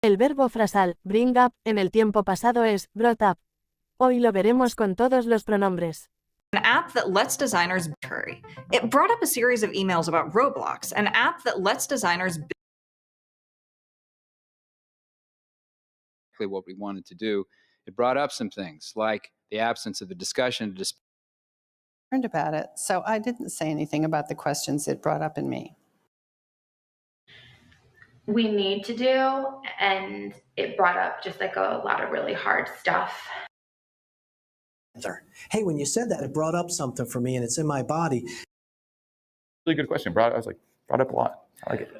El verbo frasal, bring up, en el tiempo pasado es brought up. Hoy lo veremos con todos los pronombres. An app that lets designers build. It brought up a series of emails about Roblox, an app that lets designers build. What we wanted to do. It brought up some things like the absence of the discussion about it, so I didn't say anything about the questions it brought up in me. We need to do, and it brought up just like a lot of really hard stuff. Hey, when you said that, it brought up something for me, and it's in my body. Really good question. I was like, brought up a lot. I like it.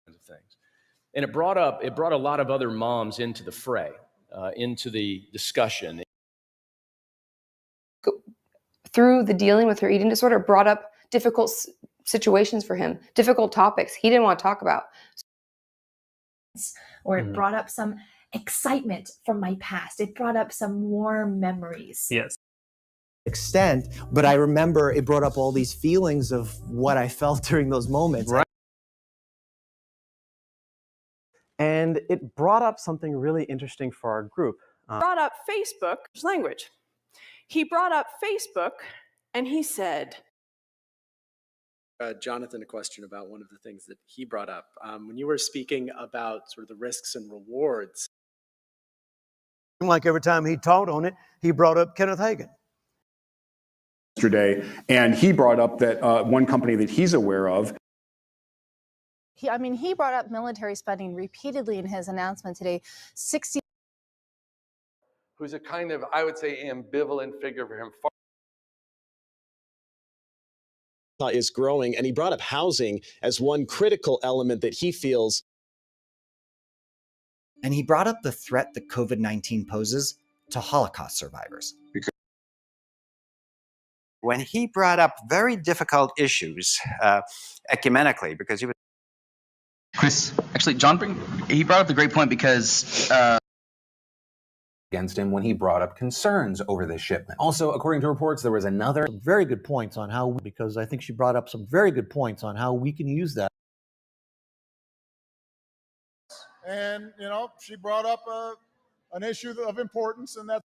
Things. And it brought a lot of other moms into the fray, into the discussion. Through the dealing with her eating disorder, brought up difficult situations for him, difficult topics he didn't want to talk about. Or it brought up some excitement from my past. It brought up some warm memories. Yes. Extent, but I remember it brought up all these feelings of what I felt during those moments. Right. And it brought up something really interesting for our group. Brought up Facebook language. He brought up Facebook and he said, Jonathan, a question about one of the things that he brought up. When you were speaking about sort of the risks and rewards. Like every time he taught on it, he brought up Kenneth Hagin. Yesterday, and he brought up that one company that he's aware of. He brought up military spending repeatedly in his announcement today. 60. Who's a kind of, I would say, ambivalent figure for him. Is growing, and he brought up housing as one critical element that he feels. And he brought up the threat that COVID-19 poses to Holocaust survivors. When he brought up very difficult issues ecumenically, because he was... Chris, actually, he brought up the great point because... against him when he brought up concerns over this shipment. Also, according to reports, there was another... Very good points on how, because I think she brought up some very good points on how we can use that. And, she brought up an issue of importance, and that's...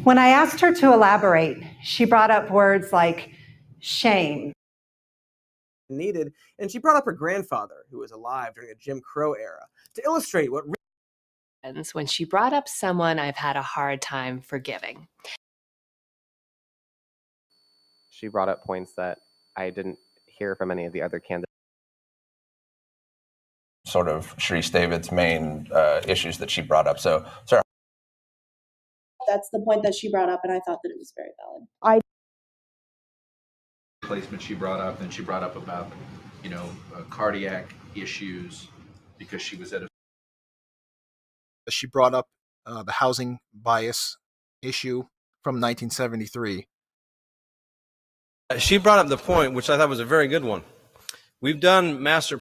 When I asked her to elaborate, she brought up words like shame. Needed, and she brought up her grandfather, who was alive during the Jim Crow era, to illustrate what... When she brought up someone I've had a hard time forgiving. She brought up points that I didn't hear from any of the other candidates. Sort of Sharice David's main issues that she brought up. So, sorry. That's the point that she brought up, and I thought that it was very valid. Placement she brought up, and she brought up about, cardiac issues because she was at a... She brought up the housing bias issue from 1973. She brought up the point, which I thought was a very good one. We've done master